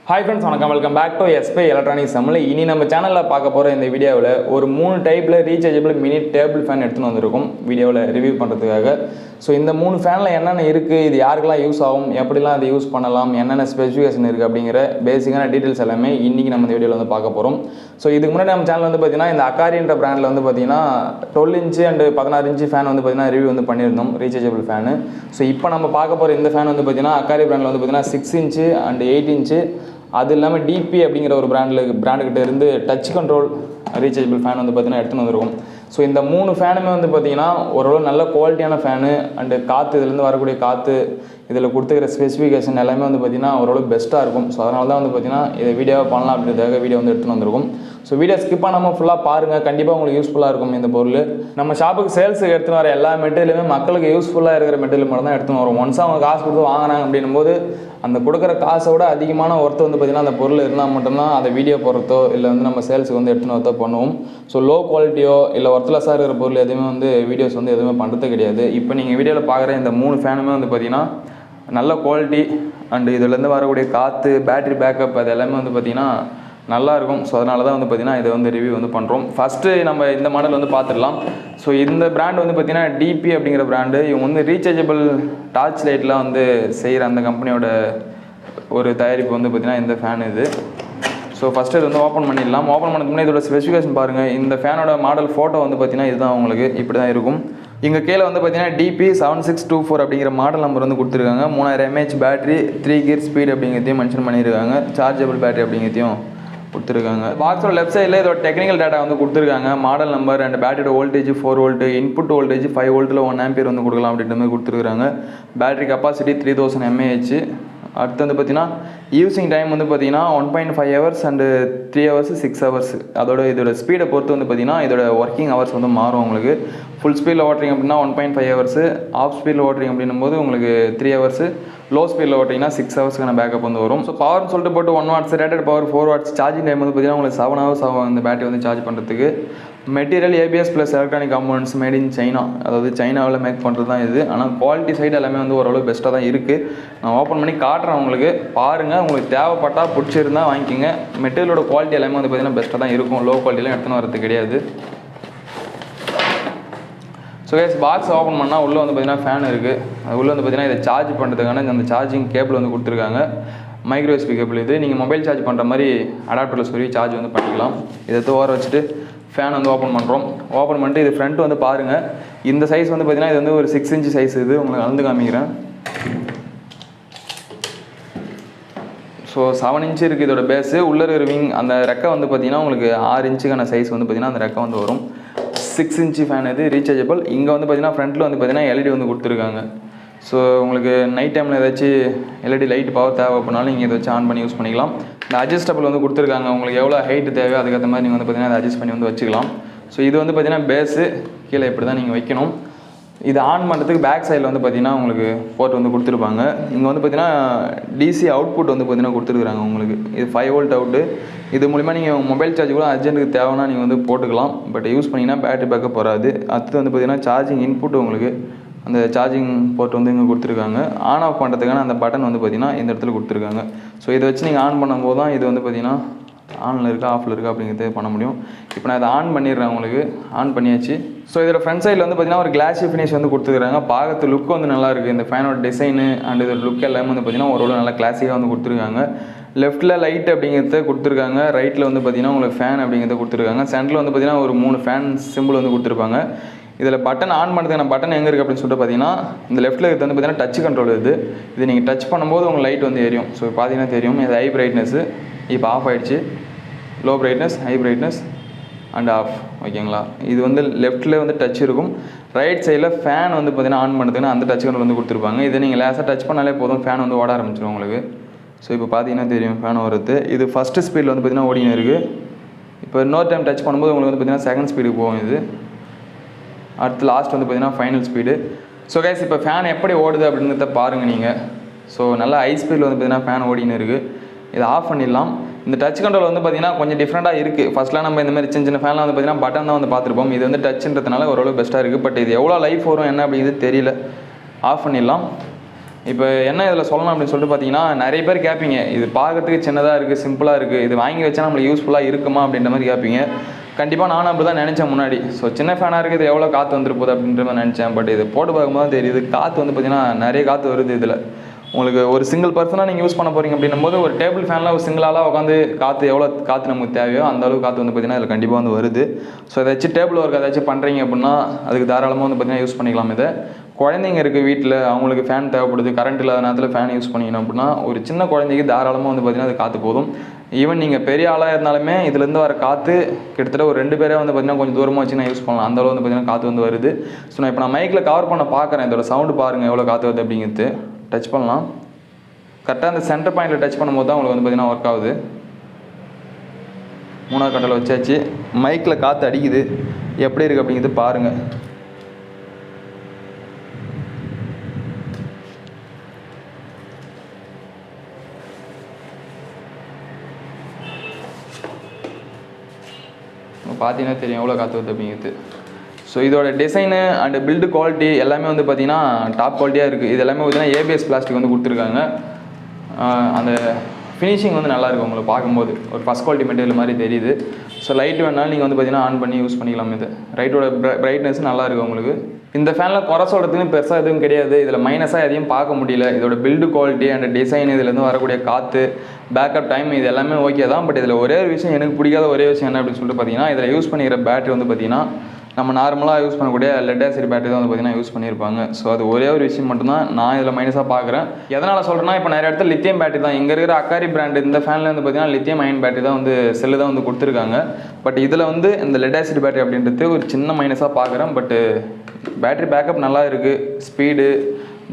Hi friends, welcome back to SP Electronics Samle. இனி நம்ம சேனல்ல பார்க்க போற இந்த வீடியோவில் ஒரு 3 டைப்ல ரீசார்ஜபிள் மினி டேபிள் ஃபேன் எடுத்துட்டு வந்திருக்கோம் வீடியோவில் ரிவ்யூ பண்றதுக்காக. ஸோ இந்த 3 ஃபேன்ல என்னென்ன இருக்கு, இது யாருக்கெல்லாம் யூஸ் ஆகும், எப்படிலாம் அதை யூஸ் பண்ணலாம், என்னென்ன ஸ்பெசிஃபிகேஷன் இருக்கு அப்படிங்கிற பேசிக்கான டீடைல்ஸ் எல்லாமே இன்னைக்கு நம்ம இந்த வீடியோவில் வந்து பார்க்க போறோம். ஸோ இதுக்கு முன்னாடி நம்ம சேனல் வந்து பார்த்தீங்கன்னா இந்த அக்காரின்ற பிராண்டில் வந்து பார்த்தீங்கன்னா 12 இன்ச் அண்ட் 16 இன்ச் ஃபேன் வந்து பார்த்தீங்கன்னா ரிவ்யூ வந்து பண்ணியிருந்தோம் ரீசார்ஜபிள் ஃபேனு. ஸோ இப்போ நம்ம பார்க்க போகிற இந்த ஃபேன் வந்து பார்த்தீங்கன்னா அக்காரி பிராண்டில் வந்து பார்த்தீங்கன்னா 6 இன்ச் அண்ட் 8 இன்ச்சு, அது இல்லாமல் டிபி அப்படிங்கிற ஒரு பிராண்டுக்கிட்ட இருந்து டச் கண்ட்ரோல் ரீசார்ஜபிள் ஃபேன் வந்து பார்த்தீங்கன்னா எடுத்துன்னு வந்துருக்கும். ஸோ இந்த 3 ஃபேனுமே வந்து பார்த்தீங்கன்னா ஓரளவு நல்ல குவாலிட்டியான ஃபேனு அண்டு காற்று இதுலேருந்து வரக்கூடிய காற்று இதில் கொடுத்துக்கிற ஸ்பெசிஃபிகேஷன் எல்லாமே வந்து பார்த்தீங்கன்னா ஓரளவு பெஸ்ட்டாக இருக்கும். ஸோ அதனால தான் வந்து பார்த்தீங்கன்னா இதை வீடியோவை பண்ணலாம் அப்படின்றதுக்காக வீடியோ வந்து எடுத்துன்னு வந்திருக்கும். ஸோ வீடியோ ஸ்கிப் பண்ணாமல் ஃபுல்லாக பாருங்கள், கண்டிப்பாக உங்களுக்கு யூஸ்ஃபுல்லாக இருக்கும் இந்த பொருள். நம்ம ஷாப்புக்கு சேல்ஸுக்கு எடுத்துன்னு வர எல்லா மெட்டீரியலுமே மக்களுக்கு யூஸ்ஃபுல்லாக இருக்கிற மெட்டீரியல் மட்டும் தான் எடுத்துன்னு வரும். ஒன்ஸ் அவங்க காசு கொடுத்து வாங்கினாங்க அப்படின்னும் போது அந்த கொடுக்குற காசை விட அதிகமான ஒர்த்து வந்து பார்த்திங்கன்னா அந்த பொருள் இருந்தால் மட்டும்தான் அதை வீடியோ போடுறதோ இல்லை வந்து நம்ம சேல்ஸுக்கு வந்து எடுத்துன்னு வரதோ பண்ணுவோம். ஸோ லோ குவாலிட்டியோ இல்லை ஒர்த்லெஸ்ஸாக இருக்கிற பொருள் எதுவுமே வந்து வீடியோஸ் வந்து எதுவுமே பண்ணுறது கிடையாது. இப்போ நீங்கள் வீடியோவில் பார்க்குற இந்த 3 ஃபேனுமே வந்து பார்த்திங்கன்னா நல்ல குவாலிட்டி அண்டு இதுலேருந்து வரக்கூடிய காற்று, பேட்டரி பேக்கப் அது எல்லாமே வந்து பார்த்திங்கன்னா நல்லாயிருக்கும். ஸோ அதனால தான் வந்து பார்த்திங்கன்னா இதை வந்து ரிவ்யூ வந்து பண்ணுறோம். ஃபஸ்ட்டு நம்ம இந்த மாடல் வந்து பார்த்துடலாம். ஸோ இந்த பிராண்ட் வந்து பார்த்திங்கன்னா டிபி அப்படிங்கிற பிராண்டு. இவங்க வந்து ரீசார்ஜபிள் டார்ச் லைட்லாம் வந்து செய்கிற அந்த கம்பெனியோட ஒரு தயாரிப்பு வந்து பார்த்திங்கன்னா இந்த ஃபேன் இது. ஸோ ஃபஸ்ட்டு இது வந்து ஓப்பன் பண்ணிடலாம். ஓப்பன் பண்ணதுக்கு முன்னாடி இதோட ஸ்பெசிஃபிகேஷன் பாருங்கள். இந்த ஃபேனோட மாடல் ஃபோட்டோ வந்து பார்த்திங்கன்னா இதுதான் உங்களுக்கு இப்படி தான் இருக்கும். இங்கே கீழே வந்து பார்த்தீங்கன்னா டிபி 7624 அப்படிங்கிற மாடல் நம்பர் வந்து கொடுத்துருக்காங்க. 3000 mAh பேட்டரி, 3 gear ஸ்பீட் அப்படிங்கிறதையும் மென்ஷன் பண்ணியிருக்காங்க. சார்ஜபிள் பேட்டரி அப்படிங்கிறதையும் கொடுத்துருக்காங்க. பாக்ஸோட லெஃப்ட் சைடில் இதோட டெக்னிக்கல் டேட்டா வந்து கொடுத்துருக்காங்க. மாடல் நம்பர் அண்ட் பேட்டரியோட வோல்டேஜ் 4 volt, இன்புட் வோல்டேஜ் 5 voltல 1 ampere வந்து கொடுக்கலாம் அப்படின்ற மாதிரி கொடுத்துருக்காங்க. Battery capacity 3000 mAh. அடுத்து வந்து பார்த்தீங்கன்னா யூஸிங் டைம் வந்து பார்த்தீங்கன்னா 1.5 hours அண்டு 3 hours 6 hours. இதோட ஸ்பீடை பொறுத்து வந்து பார்த்தீங்கன்னா இதோட ஒர்க்கிங் ஹவர்ஸ் வந்து மாறும். உங்களுக்கு ஃபுல் ஸ்பீடில் ஓட்டுறீங்க அப்படின்னா 1.5 hours, ஆஃப் ஸ்பீடில் ஓட்டுறீங்க அப்படின்னும் போது உங்களுக்கு 3 hours, லோ ஸ்பீடில் ஓட்டிங்கன்னா 6 hours பேக்கப் வந்து வரும். ஸோ பவர்னு சொல்லிட்டு போட்டு 1 watts, rated power 4 watts. Charging time வந்து பார்த்தீங்கன்னா உங்களுக்கு 7 hours ஆகும் இந்த பேட்டரி வந்து சார்ஜ் பண்ணுறதுக்கு. Material ABS plus electronic components made in China, அதாவது சைனாவில் மேக் பண்ணுறது தான் இது. ஆனால் குவாலிட்டி சைடு எல்லாமே வந்து ஓரளவு பெஸ்ட்டாக தான் இருக்குது. நான் ஓப்பன் பண்ணி காட்டுறேன் உங்களுக்கு, பாருங்கள். உங்களுக்கு தேவைப்பட்டால் பிடிச்சிருந்தா வாங்கிக்கோங்க. மெட்டீரியலோட குவாலிட்டி எல்லாமே வந்து பார்த்திங்கன்னா பெஸ்ட்டாக தான் இருக்கும். லோ குவாலிட்டிலாம் எடுத்துன்னு வரது கிடையாது. ஸோ கேஸ் பாக்ஸ் ஓப்பன் பண்ணால் உள்ளே வந்து பார்த்திங்கன்னா ஃபேன் இருக்குது. அது உள்ளே வந்து பார்த்திங்கன்னா இதை சார்ஜ் பண்ணுறதுக்கான அந்த சார்ஜிங் கேபிள் வந்து கொடுத்துருக்காங்க. மைக்ரோ USB கேபிள் இது. நீங்கள் மொபைல் சார்ஜ் பண்ணுற மாதிரி அடாப்டரில் சொல்லி சார்ஜ் வந்து பண்ணிக்கலாம். இதை ஓர வச்சுட்டு ஃபேன் வந்து ஓப்பன் பண்ணுறோம். ஓப்பன் பண்ணிட்டு இது ஃப்ரண்ட் வந்து பாருங்கள். இந்த சைஸ் வந்து பார்த்திங்கன்னா இது வந்து ஒரு 6 inch சைஸ். இது உங்களுக்கு அளந்து காமிக்கிறேன். ஸோ 7 inch இருக்குது இதோட பேஸு. உள்ளே இருக்கிற விங் அந்த ரெக்கை வந்து பார்த்திங்கன்னா உங்களுக்கு 6 inchக்கான சைஸ் வந்து பார்த்திங்கன்னா அந்த ரெக்கை வந்து வரும். 6 inch ஃபேன் இது ரீசார்ஜபிள். இங்கே வந்து பார்த்திங்கன்னா ஃப்ரண்ட்டில் வந்து பார்த்திங்கன்னா LED வந்து கொடுத்துருக்காங்க. ஸோ உங்களுக்கு நைட் டைமில் ஏதாச்சும் LED லைட் பவர் தேவைப்படனாலும் நீங்கள் இதை வச்சு ஆன் பண்ணி யூஸ் பண்ணிக்கலாம். இந்த அட்ஜஸ்டபிள் வந்து கொடுத்துருக்காங்க. உங்களுக்கு எவ்வளோ ஹைட்டு தேவையோ அதுக்கேற்ற மாதிரி நீங்கள் வந்து பார்த்திங்கன்னா அதை அட்ஜஸ்ட் பண்ணி வந்து வச்சுக்கலாம். ஸோ இது வந்து பார்த்திங்கன்னா பேஸு கீழே இப்படி தான் நீங்கள் வைக்கணும். இது ஆன் பண்ணுறதுக்கு பேக் சைடில் வந்து பார்த்திங்கன்னா உங்களுக்கு போர்ட் வந்து கொடுத்துருப்பாங்க. இங்கே வந்து பார்த்திங்கன்னா DC அவுட்புட் வந்து பார்த்திங்கன்னா கொடுத்துருக்குறாங்க உங்களுக்கு. இது 5 volt அவுட்டு. இது மூலிமா நீங்கள் மொபைல் சார்ஜ் கூட அர்ஜென்ட்டுக்கு தேவைன்னா நீங்கள் வந்து போட்டுக்கலாம். பட் யூஸ் பண்ணிங்கன்னா பேட்டரி பேக்கப் வராது. அடுத்து வந்து பார்த்திங்கன்னா சார்ஜிங் இன்புட் உங்களுக்கு அந்த சார்ஜிங் போர்ட் வந்து இங்கே கொடுத்துருக்காங்க. ஆன் ஆஃப் பண்ணுறதுக்கான அந்த பட்டன் வந்து பார்த்திங்கன்னா இந்த இடத்துல கொடுத்துருக்காங்க. ஸோ இதை வச்சு நீங்கள் ஆன் பண்ணும்போது தான் இது வந்து பார்த்திங்கன்னா ஆனில் இருக்கா ஆஃபில் இருக்கா அப்படிங்கிறது பண்ண முடியும். இப்போ நான் இதை ஆன் பண்ணிடுறேன். உங்களுக்கு ஆன் பண்ணியாச்சு. ஸோ இதோட ஃப்ரண்ட் சைடில் வந்து பார்த்திங்கன்னா ஒரு கிளாஸி ஃபினிஷ் வந்து கொடுத்துருக்காங்க. பார்க்கறது லுக் வந்து நல்லாயிருக்கு. இந்த ஃபேனோட டிசைனு அண்ட் இதோட லுக் எல்லாமே வந்து பார்த்திங்கன்னா ஓரளவு நல்லா கிளாஸிக்காக வந்து கொடுத்துருக்காங்க. லெஃப்ட்டில் லைட் அப்படிங்கிறத கொடுத்துருக்காங்க. ரைட்டில் வந்து பார்த்திங்கன்னா உங்களுக்கு ஃபேன் அப்படிங்கிறத கொடுத்துருக்காங்க. சென்டரில் வந்து பார்த்திங்கன்னா ஒரு 3 ஃபேன் சிம்பிள் வந்து கொடுத்துருப்பாங்க. இதில் பட்டன் ஆன் பண்ணுறதுக்கான பட்டன் எங்கே இருக்குது அப்படின்னு சொல்லிட்டு பார்த்தீங்கன்னா இந்த லெஃப்ட்டில் இருக்கிறது வந்து பார்த்திங்கன்னா டச் கண்ட்ரோல் இது நீங்கள் டச் பண்ணும்போது உங்கள் லைட் வந்து எரியும். ஸோ பார்த்தீங்கன்னா தெரியும். இது ஹை பிரைட்னஸ்ஸு இப்போ ஆஃப் ஆகிடுச்சு. Low brightness, high brightness and half. ஓகேங்களா? இது வந்து லெஃப்ட்டில் வந்து டச் இருக்கும். ரைட் சைடில் ஃபேன் வந்து பார்த்திங்கன்னா ஆன் பண்ணுறதுக்குன்னா அந்த டச் கண்ட்ரோல் வந்து கொடுத்துருப்பாங்க. இதை நீங்கள் லேசாக டச் பண்ணாலே போதும், ஃபேன் வந்து ஓட ஆரம்பிச்சிடும் உங்களுக்கு. ஸோ இப்போ பார்த்தீங்கன்னா தெரியும் ஃபேன் வருது. இது ஃபஸ்ட்டு ஸ்பீடில் வந்து பார்த்திங்கன்னா ஓடினு இருக்குது. இப்போ இன்னொரு டைம் டச் பண்ணும்போது உங்களுக்கு வந்து பார்த்திங்கன்னா செகண்ட் ஸ்பீடுக்கு போகும் இது. அடுத்து லாஸ்ட் வந்து பார்த்திங்கன்னா ஃபைனல் ஸ்பீடு. ஸோ கைஸ் இப்போ ஃபேன் எப்படி ஓடுது அப்படின்றத பாருங்கள் நீங்கள். ஸோ நல்லா ஹை ஸ்பீடில் வந்து பார்த்திங்கன்னா ஃபேன் ஓடினு இருக்குது. இதை ஆஃப் பண்ணிடலாம். இந்த டச் கண்ட்ரோல் வந்து பார்த்திங்கன்னா கொஞ்சம் டிஃப்ரெண்ட்டாக இருக்குது. ஃபஸ்ட்லாம் நம்ம இந்த மாதிரி சின்ன ஃபேன்லாம் வந்து பார்த்திங்கன்னா பட்டன் தான் வந்து பார்த்துருப்போம். இது வந்து டச்சுன்றதுனால ஓரளவு பெஸ்ட்டாக இருக்குது. பட் இது எவ்வளோ லைஃப் வரும் என்ன அப்படிங்கிறது தெரியல. ஆஃப் பண்ணிடலாம். இப்போ என்ன இதில் சொல்லணும் அப்படின்னு சொல்லிட்டு பார்த்தீங்கன்னா, நிறைய பேர் கேட்பீங்க, இது பார்க்கறதுக்கு சின்னதாக இருக்குது, சிம்பிளாக இருக்குது, இது வாங்கி வச்சா நம்மளுக்கு யூஸ்ஃபுல்லாக இருக்குமா அப்படின்ற மாதிரி கேட்பீங்க. கண்டிப்பாக நானும் அப்படி தான் நினச்சேன் முன்னாடி. ஸோ சின்ன ஃபேனாக இருக்குது, இது எவ்வளோ காற்று வந்துட்டு போகுது அப்படின்ற மாதிரி நினச்சேன். பட் இது போட்டு பார்க்கும்போது தெரியுது, காற்று வந்து பார்த்தீங்கன்னா நிறைய காற்று வருது இதில். உங்களுக்கு ஒரு சிங்கிள் பர்சனாக நீங்கள் யூஸ் பண்ண போகிறீங்க அப்படின்னும் போது, ஒரு டேபிள் ஃபேனில் ஒரு சிங்கிளாக உட்காந்து காற்று எவ்வளோ காற்று நமக்கு தேவையோ அந்த அளவுக்கு காற்று வந்து பார்த்தீங்கன்னா இதில் கண்டிப்பாக வந்து வருது. ஸோ ஏதாச்சும் டேபிள் ஒர்க் ஏதாச்சும் பண்ணுறீங்க அப்படின்னா அதுக்கு தாராளமாக வந்து பார்த்தீங்கன்னா யூஸ் பண்ணிக்கலாம் இதை. குழந்தைங்க இருக்குது வீட்டில், அவங்களுக்கு ஃபேன் தேவைப்படுது, கரண்ட் இல்லாத நேரத்தில் ஃபேன் யூஸ் பண்ணிக்கணும் அப்படின்னா ஒரு சின்ன குழந்தைக்கு தாராளமாக வந்து பார்த்தீங்கன்னா அது காற்று போதும். ஈவன் நீங்கள் பெரிய ஆளாக இருந்தாலுமே இதுலேருந்து வர காற்று கிட்டத்தட்ட ஒரு 2 பேரே வந்து பார்த்தீங்கன்னா கொஞ்சம் தூரமாக வச்சு நான் யூஸ் பண்ணலாம். அந்தளவு வந்து பார்த்தீங்கன்னா காற்று வந்து வருது. ஸோ நான் இப்போ நான் மைக்கில் கவர் பண்ண பார்க்குறேன், இதோட சவுண்டு பாருங்கள் எவ்வளோ காற்று வருது அப்படிங்கிறது. டச் பண்ணலாம். கரெக்டாக அந்த சென்டர் பாயிண்டில் டச் பண்ணும்போது தான் உங்களுக்கு வந்து பார்த்தீங்கன்னா ஒர்க் ஆகுது. 3வது கட்டளை வச்சாச்சு. மைக்கில் காற்று அடிக்குது, எப்படி இருக்குது அப்படிங்கிறது பாருங்கள். பார்த்தீங்கன்னா தெரியும் எவ்வளோ காற்று வருது அப்படிங்கிறது. ஸோ இதோட டிசைனு அண்ட் பில்டு குவாலிட்டி எல்லாமே வந்து பார்த்தீங்கன்னா டாப் குவாலிட்டியாக இருக்குது. இது எல்லாமே பார்த்தீங்கன்னா ஏபிஎஸ் பிளாஸ்டிக் வந்து கொடுத்துருக்காங்க. அந்த ஃபினிஷிங் வந்து நல்லாயிருக்கும் உங்களுக்கு பார்க்கும்போது, ஒரு ஃபஸ்ட் குவாலிட்டி மெட்டீரியல் மாதிரி தெரியுது. ஸோ லைட் வேணாலும் நீங்கள் வந்து பார்த்தீங்கன்னா ஆன் பண்ணி யூஸ் பண்ணிக்கலாம். இது ரைட்டோட பிரைட்னஸ் நல்லாயிருக்கும் உங்களுக்கு. இந்த ஃபேனில் குறை சொல்கிறதுக்குன்னு பெருசாக எதுவும் கிடையாது. இதில் மைனஸாக எதையும் பார்க்க முடியல. இதோட பில்டு குவாலிட்டி அண்ட் டிசைன், இதுலேருந்து வரக்கூடிய காற்று, பேக்கப் டைம், இது எல்லாமே ஓகே தான். பட் இதில் ஒரே ஒரு விஷயம் எனக்கு பிடிக்காத ஒரே விஷயம் என்ன அப்படின்னு சொல்லிட்டு பார்த்தீங்கன்னா, இதில் யூஸ் பண்ணிக்கிற பேட்டரி வந்து பார்த்தீங்கன்னா நம்ம நார்மலாக யூஸ் பண்ணக்கூடிய லெட் ஆசிட் பேட்டரி தான் வந்து பார்த்தீங்கன்னா யூஸ் பண்ணியிருப்பாங்க. ஸோ அது ஒரே ஒரு விஷயம் மட்டும்தான் நான் இதில் மைனஸாக பார்க்குறேன். எதனால் சொல்கிறேன்னா, இப்போ நிறைய இடத்துல லித்தியம் பேட்டரி தான், இங்கே இருக்கிற அக்காரி பிராண்ட் இந்த ஃபேனில் வந்து பார்த்தீங்கன்னா லித்தியம் அயன் பேட்டரி தான் வந்து செல்லு தான் வந்து கொடுத்துருக்காங்க. பட் இதில் வந்து இந்த லெட் ஆசிட் பேட்டரி அப்படின்றது ஒரு சின்ன மைனஸாக பார்க்குறேன். பட்டு பேட்டரி பேக்கப் நல்லா இருக்குது, ஸ்பீடு,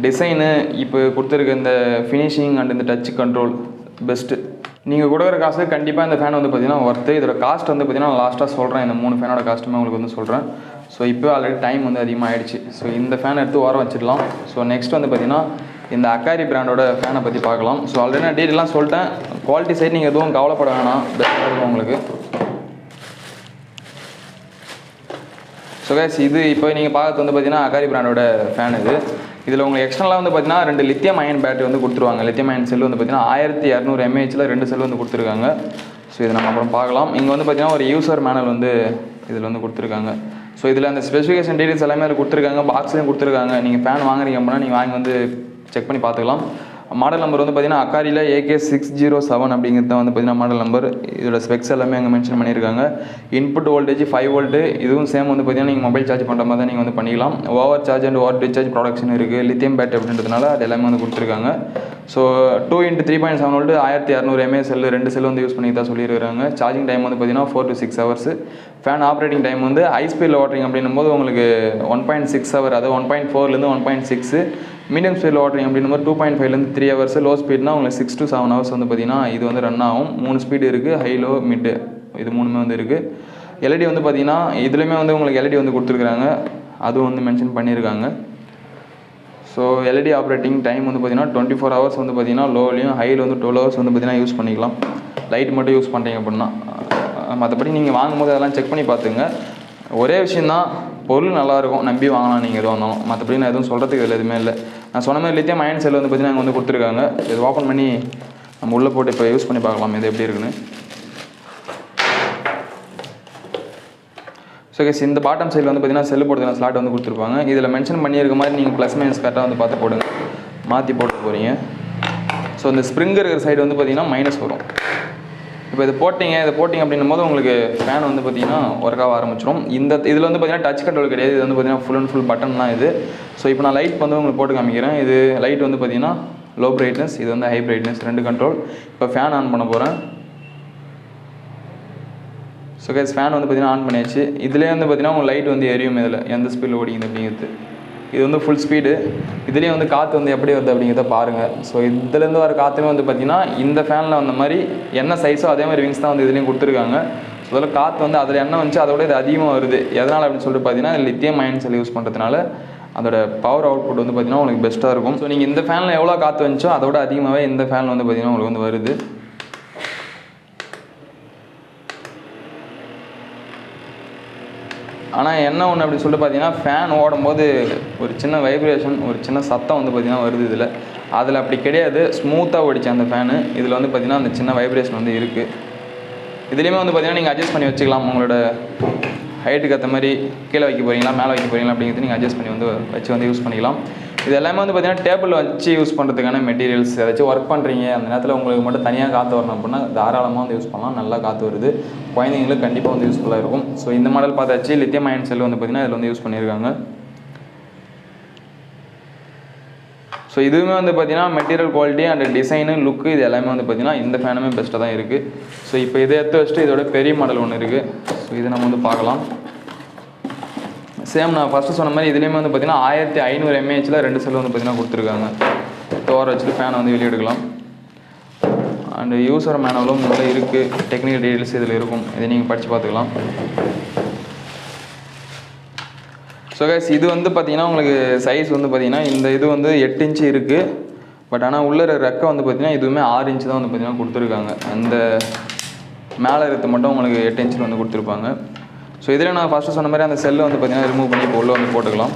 டிசைனு, இப்போ கொடுத்துருக்க இந்த ஃபினிஷிங் அண்ட் இந்த டச் கண்ட்ரோல் பெஸ்ட்டு. நீங்கள் கொடுக்குற காசு கண்டிப்பாக இந்த ஃபேன் வந்து பார்த்தீங்கன்னா ஒர்த்து. இதோட காஸ்ட் வந்து பார்த்தீங்கன்னா லாஸ்ட்டாக சொல்கிறேன், இந்த 3 ஃபேனோட காஸ்ட்டுமே உங்களுக்கு வந்து சொல்கிறேன். ஸோ இப்போ ஆல்ரெடி டைம் வந்து அதிகமாக ஆகிடுச்சு. ஸோ இந்த ஃபேன் எடுத்து ஓரம் வச்சிடலாம். ஸோ நெக்ஸ்ட் வந்து பார்த்தீங்கன்னா இந்த அக்காரி பிராண்டோட ஃபேனை பற்றி பார்க்கலாம். ஸோ ஆல்ரெடி நான் டீட்டெயிலாம் சொல்லிட்டேன். குவாலிட்டி சைட் நீங்கள் எதுவும் கவலைப்பட வேணாம், பெஸ்ட்டாக இருக்கும் உங்களுக்கு. ஸோ கைஸ், இது இப்போ நீங்கள் பார்க்கறது வந்து பார்த்தீங்கன்னா அக்காரி பிராண்டோட ஃபேன் இது. இதில் உங்களுக்கு எக்ஸ்டர்னலாக வந்து பார்த்தீங்கன்னா 2 லித்தியம் அயன் பேட்டரி வந்து கொடுத்துருவாங்க. லித்தியம் அயன் செல் வந்து பார்த்தீங்கன்னா 1200 mAhல 2 செல் வந்து கொடுத்துருக்காங்க. ஸோ இதை நம்ம அப்புறம் பார்க்கலாம். இங்கே வந்து பார்த்தீங்கன்னா ஒரு யூசர் மேனுவல் வந்து இதில் வந்து கொடுத்துருக்காங்க. ஸோ இதில் அந்த ஸ்பெசிஃபிகேஷன் டீடைல்ஸ் எல்லாமே அதில் கொடுத்துருக்காங்க, பாக்ஸ்லையும் கொடுத்துருக்காங்க. நீங்கள் ஃபேன் வாங்குறீங்க அப்படின்னா நீங்கள் வாங்கி வந்து செக் பண்ணி பார்த்துக்கலாம். மாடல் நம்பர் வந்து பார்த்தீங்கன்னா அக்காரியில் AK607 அப்படிங்கிறது தான் வந்து பார்த்தீங்கன்னா மாடல் நம்பர். இதோட ஸ்பெக்ஸ் எல்லாமே அங்கே மென்ஷன் பண்ணியிருக்காங்க. இன்புட் வோல்டேஜ் 5 வோல்ட்டு, இதுவும் சேம் வந்து பார்த்தீங்கன்னா நீங்கள் மொபைல் சார்ஜ் பண்ணுற மாதிரி தான் நீங்கள் வந்து பண்ணிக்கலாம். Over charge and over discharge production இருக்குது. லித்தியம் பேட்டரி அப்படின்றதுனால அது எல்லாமே வந்து கொடுத்துருக்காங்க. ஸோ 2 × 3.7 வோல்ட் 1200 mAh செல் 2 செல் வந்து யூஸ் பண்ணி தான் சொல்லியிருக்காங்க. சார்ஜிங் டைம் வந்து பார்த்தீங்கன்னா 4 to 6 hours. Fan operating time வந்து ஹை ஸ்பீடில் ஓட்டுறீங்க அப்படின்னும் போது உங்களுக்கு 1.6 hour, அதாவது 1.4லேருந்து 1.6. மீடியம் ஸ்பீடில் ஓட்டுறீங்க அப்படின்னும் போது 2.5லேருந்து 3 hours. லோ ஸ்பீட்னா உங்களுக்கு 6 to 7 hours வந்து பார்த்தீங்கன்னா இது வந்து ரன் ஆகும். 3 ஸ்பீடு இருக்குது, ஹை, லோ, மிட்டு, இது 3மே வந்து இருக்குது. எல்இடி வந்து பார்த்தீங்கன்னா இதுலேயுமே வந்து உங்களுக்கு எல்இடி வந்து கொடுத்துருக்குறாங்க, அதுவும் வந்து மென்ஷன் பண்ணியிருக்காங்க. ஸோ எல்இடி ஆப்ரேட்டிங் டைம் வந்து பார்த்தீங்கன்னா 24 hours வந்து பார்த்தீங்கன்னா லோலையும், ஹையில் வந்து 12 hours வந்து பார்த்தீங்கன்னா யூஸ் பண்ணிக்கலாம். லைட் மட்டும் யூஸ் பண்ணுறீங்க அப்படின்னா. மற்றபடி நீங்கள் வாங்கும்போது அதெல்லாம் செக் பண்ணி பார்த்துங்க. ஒரே விஷயந்தான், பொருள் நல்லாயிருக்கும், நம்பி வாங்கலாம் நீங்கள் எதுவும் வந்தாலும். மற்றபடி நான் எதுவும் சொல்கிறதுக்கு இதில் எதுவுமே இல்லை. நான் சொன்ன மாதிரி லித்தியம் அயன் செல் வந்து பார்த்தீங்கன்னா அங்கே வந்து கொடுத்துருக்காங்க. இது ஓப்பன் பண்ணி நம்ம உள்ளே போட்டு இப்போ யூஸ் பண்ணி பார்க்கலாம் இது எப்படி இருக்குன்னு. ஸோ கேஸ், இந்த பாட்டம் சைடில் வந்து பார்த்தீங்கன்னா செல்லு போடுறதுக்கான ஸ்லாட் வந்து கொடுத்துருப்பாங்க. இதில் மென்ஷன் பண்ணியிருக்க மாதிரி நீங்கள் ப்ளஸ் மைனஸ் கரெக்டாக வந்து பார்த்து போடுங்க, மாற்றி போட்டு போகிறீங்க. ஸோ இந்த ஸ்ப்ரிங் இருக்கிற சைடு வந்து பார்த்தீங்கன்னா மைனஸ் வரும். இப்போ இதை போட்டிங்க அப்படின்னும் போது உங்களுக்கு ஃபேன் வந்து பார்த்தீங்கன்னா ஒர்க் ஆக ஆரம்பிச்சிடும். இதில் வந்து பார்த்தீங்கன்னா டச் கண்ட்ரோல் கிடையாது, இது வந்து பார்த்தீங்கன்னா ஃபுல் அண்ட் ஃபுல் பட்டன் தான் இது. ஸோ இப்போ நான் லைட் வந்து உங்களுக்கு போட்டு காமிக்கிறேன். இது லைட் வந்து பார்த்தீங்கன்னா லோ பிரைட்னஸ், இது வந்து ஹை பிரைட்னஸ், 2 கண்ட்ரோல். இப்போ ஃபேன் ஆன் பண்ண போகிறேன். ஸோ கைஸ், ஃபேன் வந்து பார்த்தீங்கன்னா ஆன் பண்ணியாச்சு. இதுலேயே வந்து பார்த்தீங்கன்னா உங்கள் லைட் வந்து எரியும், இதில் எந்த ஸ்பீடில் ஓடிக்குது அப்படிங்கிறது. இது வந்து ஃபுல் ஸ்பீடு. இதுலேயே வந்து காற்று வந்து எப்படி வருது அப்படிங்கிறத பாருங்கள். ஸோ இதுலேருந்து வர காற்றுமே வந்து பார்த்தீங்கன்னா இந்த ஃபேனில் வந்த மாதிரி என்ன சைஸோ அதே மாதிரி விங்ஸ் தான் வந்து இதுலேயும் கொடுத்துருக்காங்க. ஸோ அதில் காற்று வந்து அதில் என்ன வந்துச்சு அதோட இது அதிகமாக வருது. எதனால் அப்படின்னு சொல்லிட்டு பார்த்தீங்கன்னா லித்தியம் அயன் செல் யூஸ் பண்ணுறதுனால அதோட பவர் அவுட்புட் வந்து பார்த்தீங்கன்னா உங்களுக்கு பெஸ்ட்டாக இருக்கும். ஸோ நீங்கள் இந்த ஃபேனில் எவ்வளோ காற்று வந்துச்சோ அதோட அதிகமாகவே இந்த ஃபேனில் வந்து பார்த்தீங்கன்னா உங்களுக்கு வந்து வருது. ஆனால் என்ன ஒன்று அப்படின்னு சொல்லிட்டு பார்த்தீங்கன்னா ஃபேன் ஓடும்போது ஒரு சின்ன வைப்ரேஷன், ஒரு சின்ன சத்தம் வந்து பார்த்தீங்கன்னா வருது இதில். அதில் அப்படி கிடையாது, ஸ்மூத்தாக ஓடிச்சு அந்த ஃபேனு. இதில் வந்து பார்த்திங்கன்னா அந்த சின்ன வைப்ரேஷன் வந்து இருக்குது. இதுலேயுமே வந்து பார்த்திங்கன்னா நீங்கள் அட்ஜஸ்ட் பண்ணி வச்சுக்கலாம். உங்களோட ஹைட்டுக்கு ஏற்ற மாதிரி கீழே வைக்க போகிறீங்களா மேலே வைக்க போகிறீங்களா அப்படிங்கிறது நீங்கள் அட்ஜஸ்ட் பண்ணி வந்து வச்சு வந்து யூஸ் பண்ணிக்கலாம். இது எல்லாமே வந்து பார்த்திங்கன்னா டேபிள் வச்சு யூஸ் பண்ணுறதுக்கான மெட்டீரியல்ஸ். ஏதாச்சும் ஒர்க் பண்ணுறீங்க அந்த நேரத்தில் உங்களுக்கு மட்டும் தனியாக காற்று வரணும் அப்படின்னா தாராளமாக வந்து யூஸ் பண்ணலாம். நல்லா காற்று வருது, குழந்தைங்களுக்கு கண்டிப்பாக வந்து யூஸ்ஃபுல்லாக இருக்கும். ஸோ இந்த மாடல் பார்த்தாச்சு. லித்தியம் அயன் செல் வந்து பார்த்திங்கன்னா இதில் வந்து யூஸ் பண்ணியிருக்காங்க. ஸோ இதுவுமே வந்து பார்த்திங்கன்னா மெட்டீரியல் குவாலிட்டி அண்ட் டிசைனு லுக்கு இது எல்லாமே வந்து பார்த்திங்கன்னா இந்த ஃபேனுமே பெஸ்ட்டாக தான் இருக்குது. ஸோ இப்போ இதை எடுத்து வச்சுட்டு இதோட பெரிய மாடல் ஒன்று இருக்குது. ஸோ இதை நம்ம வந்து பார்க்கலாம். சேம் நான் ஃபஸ்ட்டு சொன்ன மாதிரி இதுலேயுமே வந்து பார்த்திங்கன்னா 1500 mAhல 2 செல் வந்து பார்த்திங்கன்னா கொடுத்துருக்காங்க. டோர் வச்சுட்டு ஃபேனை வந்து வெளியே எடுக்கலாம். அண்டு யூசர் மேனுவலும் இதில் இருக்குது. டெக்னிக்கல் டீட்டெயில்ஸ் இதில் இருக்கும், இதை நீங்கள் படித்து பார்த்துக்கலாம். ஸோ கைஸ் இது வந்து பார்த்திங்கன்னா உங்களுக்கு சைஸ் வந்து பார்த்திங்கன்னா இந்த இது வந்து 8 இன்ச்சு இருக்குது. பட் ஆனால் உள்ள ரெக்கை வந்து பார்த்திங்கன்னா இதுவுமே 6 இன்ச்சு தான் வந்து பார்த்திங்கன்னா கொடுத்துருக்காங்க. அந்த மேலே இருக்கிறது மட்டும் உங்களுக்கு 8 இன்ச்சில் வந்து கொடுத்துருப்பாங்க. ஸோ இதில் நான் ஃபஸ்ட்டு சொன்ன மாதிரி அந்த செல்லை வந்து பார்த்திங்கன்னா ரிமூவ் பண்ணி இப்போ உள்ளே வந்து போட்டுக்கலாம்.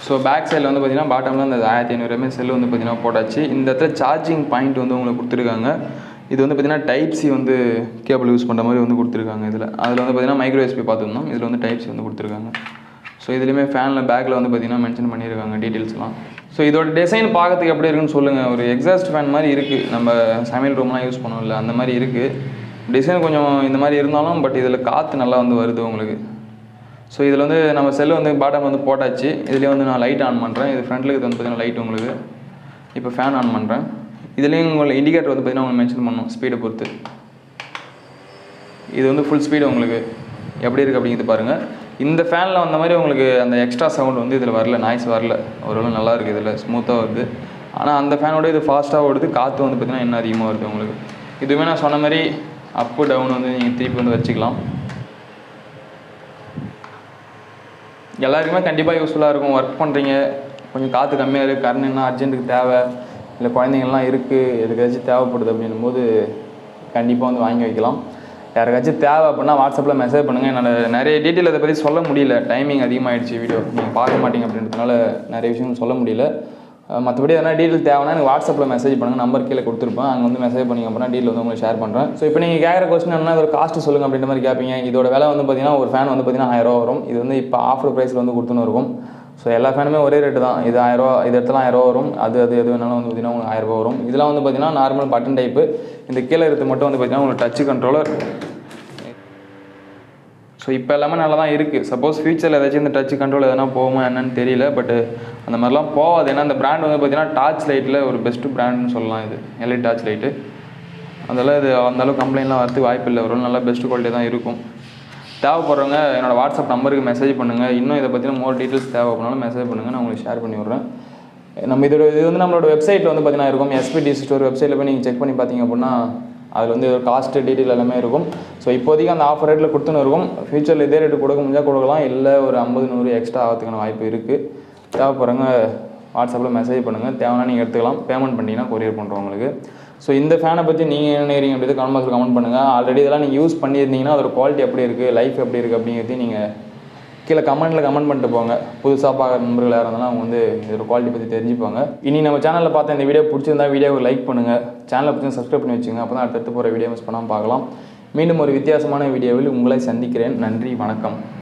ஸோ பேக் சைடில் வந்து பார்த்திங்கன்னா பாட்டமில் அந்த 1500 mAh செல்லு வந்து பார்த்திங்கன்னா போட்டாச்சு. இந்த இடத்துல சார்ஜிங் பாயிண்ட் வந்து உங்களுக்கு கொடுத்துருக்காங்க. இது வந்து பார்த்திங்கன்னா டைப் சி வந்து கேபிள் யூஸ் பண்ணுற மாதிரி வந்து கொடுத்துருக்காங்க. அதில் வந்து பார்த்திங்கன்னா மைக்ரோ எஸ்பி பார்த்துருந்தோம், இதில் வந்து டைப் சி வந்து கொடுத்துருக்காங்க. ஸோ இதுலேயுமே ஃபேனில் பேக்கில் வந்து பார்த்திங்கன்னா மென்ஷன் பண்ணியிருக்காங்க டீட்டெயில்ஸ்லாம். ஸோ இதோட டிசைன் பார்க்கறதுக்கு எப்படி இருக்குன்னு சொல்லுங்கள். ஒரு எக்ஸாஸ்ட் ஃபேன் மாதிரி இருக்குது, நம்ம சமையல் ரூம்லாம் யூஸ் பண்ணுவோம்ல அந்த மாதிரி இருக்குது. டிசைன் கொஞ்சம் இந்த மாதிரி இருந்தாலும் பட் இதில் காற்று நல்லா வந்து வருது உங்களுக்கு. ஸோ இதில் வந்து நம்ம செல்லு வந்து பாட்டம் வந்து போட்டாச்சு. இதுலேயே வந்து நான் லைட் ஆன் பண்ணுறேன். இது ஃப்ரண்ட்டில் இது வந்து பார்த்திங்கன்னா லைட் உங்களுக்கு. இப்போ ஃபேன் ஆன் பண்ணுறேன். இதுலேயும் உங்களுக்கு இண்டிகேட்டர் வந்து பார்த்திங்கன்னா உங்களுக்கு மென்ஷன் பண்ணணும் ஸ்பீடை பொறுத்து. இது வந்து ஃபுல் ஸ்பீடு உங்களுக்கு எப்படி இருக்குது அப்படிங்கிறது பாருங்கள். இந்த ஃபேனில் வந்த மாதிரி உங்களுக்கு அந்த எக்ஸ்ட்ரா சவுண்ட் வந்து இதில் வரல, நாய்ஸ் வரல. ஓரளவு நல்லா இருக்குது, இதில் ஸ்மூத்தாக வருது. ஆனால் அந்த ஃபேனோட இது ஃபாஸ்ட்டாக ஓடுது, காற்று வந்து பார்த்திங்கன்னா இன்னும் அதிகமாக வருது உங்களுக்கு. இதுவுமே நான் சொன்ன மாதிரி அப்பு டவுன் வந்து நீங்கள் திருப்பி வந்து வச்சுக்கலாம். எல்லாருக்குமே கண்டிப்பாக யூஸ்ஃபுல்லாக இருக்கும். ஒர்க் பண்ணுறீங்க, கொஞ்சம் காற்று கம்மியாக இருக்குது, கரண்ட் என்ன அர்ஜென்ட்டுக்கு தேவை, இல்லை குழந்தைங்கள்லாம் இருக்குது, எதுக்காச்சும் தேவைப்படுது அப்படின்னும் போது கண்டிப்பாக வந்து வாங்கி வைக்கலாம். யாருக்காச்சும் தேவை அப்படின்னா வாட்ஸ்அப்பில் மெசேஜ் பண்ணுங்கள். என்னால் நிறைய டீட்டெயில் அதை பற்றி சொல்ல முடியல, டைமிங் அதிகமாகிடுச்சு, வீடியோ நீங்கள் பார்க்க மாட்டீங்க அப்படின்றதுனால நிறைய விஷயம் சொல்ல முடியல. மற்றபடி எதனா டீட்டெயில் தேவைன்னா எனக்கு வாட்ஸ்அப்பில் மெசேஜ் பண்ணுங்கள், நம்பர் கீழே கொடுத்துருப்பேன், அங்கே வந்து மெசேஜ் பண்ணிங்க அப்படின்னா டீட்டெயில் வந்து உங்களுக்கு ஷேர் பண்ணுறேன். ஸோ இப்போ நீங்கள் கேட்குற கொஸ்டின் என்ன, இதோட காஸ்ட்டு சொல்லுங்கள் அப்படின்ற மாதிரி கேட்பீங்க. இதோட விலை வந்து பார்த்திங்கன்னா ஒரு ஃபேன் வந்து பார்த்திங்கன்னா 1000 ரூபா வரும். இது வந்து இப்போ ஆஃபர் ப்ரைஸில் வந்து கொடுத்துன்னு இருக்கும். ஸோ எல்லா ஃபேனுமே ஒரே ரேட்டு தான். இது 1000 ரூபா, இது இடத்துல 1000 ரூபா வரும். அது எது வேணாலும் வந்து பார்த்திங்கன்னா உங்களுக்கு 1000 ரூபா வரும். இதெல்லாம் வந்து பார்த்திங்கன்னா நார்மல் பட்டன் டைப்பு. இந்த கீழே இருக்கிறது மட்டும் வந்து பார்த்திங்கன்னா உங்களுக்கு டச் கண்ட்ரோலர். ஸோ இப்போ எல்லாமே நல்லா தான் இருக்குது. சப்போஸ் ஃபியூச்சரில் ஏதாச்சும் இந்த டச் கண்ட்ரோல் எதனா போகுமா என்னன்னு தெரியல. பட் அந்த மாதிரிலாம் போகாது. ஏன்னா அந்த பிராண்ட் வந்து பார்த்திங்கன்னா டார்ச் லைட்டில் ஒரு பெஸ்ட்டு பிராண்டுன்னு சொல்லலாம். இது எல்இடி டார்ச் லைட்டு. அதெல்லாம் இது அந்தளவுக்கு கம்ப்ளைண்ட்லாம் வரதுக்கு வாய்ப்பு இல்லை. ஒரு நல்லா பெஸ்ட்டு குவாலிட்டி தான் இருக்கும். தேவைப்படுறவங்க என்னோடய வாட்ஸ்அப் நம்பருக்கு மெசேஜ் பண்ணுங்கள். இன்னும் இதை பற்றின மோர் டீட்டெயில்ஸ் தேவைப்படனாலும் மெசேஜ் பண்ணுங்கள், நான் உங்களுக்கு ஷேர் பண்ணி விட்றேன். நம்ம இது வந்து நம்மளோட வெப்சைட்டில் வந்து பார்த்திங்கன்னா இருக்கும். எஸ்பிடி ஸ்டோர் வெப்சைட்டில் போய் நீங்கள் செக் பண்ணி பார்த்தீங்க அப்படின்னா அதில் வந்து காஸ்ட்டு டீட்டெயில் எல்லாமே இருக்கும். ஸோ இப்போதைக்கு அந்த ஆஃபர் ரேட்டில் கொடுத்துன்னு இருக்கும். ஃபியூச்சரில் இதே ரேட்டு கொடுக்க முடிஞ்சால் கொடுக்கலாம், இல்லை ஒரு 50-100 எக்ஸ்ட்ரா ஆகிறதுக்கான வாய்ப்பு இருக்குது. தேவைப்படுறவங்க வாட்ஸ்அப்பில் மெசேஜ் பண்ணுங்கள், தேவைன்னா நீங்கள் எடுத்துக்கலாம். பேமெண்ட் பண்ணிங்கன்னா கொரியர் பண்ணுறோம் உங்களுக்கு. ஸோ இந்த ஃபேனை பற்றி நீங்கள் என்ன நினைக்கிறீங்க அப்படிங்கிறது கமெண்ட் பாக்ஸில் கமெண்ட் பண்ணுங்கள். ஆல்ரெடி இதெல்லாம் நீங்கள் யூஸ் பண்ணியிருந்தீங்கன்னா அதோட குவாலிட்டி எப்படி இருக்குது, லைஃப் எப்படி இருக்குது அப்படிங்கிறதையும் நீங்கள் கீழே கமெண்ட்டில் கமெண்ட் பண்ணிட்டு போங்க. புதுசாக பார்க்குற நண்பர்கள் யாராக இருந்தாலும் அவங்க வந்து இதோட குவாலிட்டி பற்றி தெரிஞ்சுப்பாங்க. இனி நம்ம சேனலில் பார்த்த இந்த வீடியோ பிடிச்சிருந்தா வீடியோவை லைக் பண்ணுங்கள், சேனலை பற்றி சப்ஸ்கிரைப் பண்ணி வச்சுங்க. அப்போ தான் அடுத்தடுத்து போகிற வீடியோ மிஸ் பண்ணாமல் பார்க்கலாம். மீண்டும் ஒரு வித்தியாசமான வீடியோவில் உங்களை சந்திக்கிறேன். நன்றி, வணக்கம்.